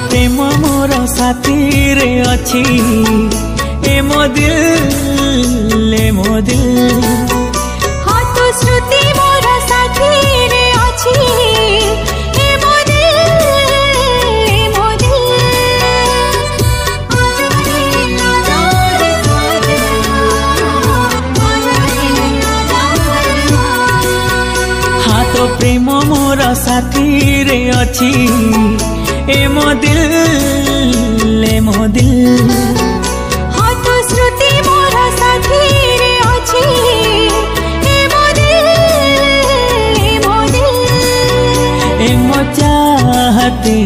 प्रेम मोर साथी रे अच्छी ए मो दिल ए मो दिल। हाँ तो श्रुति मोर साथी रे अच्छी ए मो दिल ए मो दिल। हाँ तो प्रेम मोर साथी रे अच्छी ए मो दिल ए मो दिल। हाँ तो श्रुति मोर साथी रे अच्छी ए मो दिल ए मो दिल। ए मो चाहते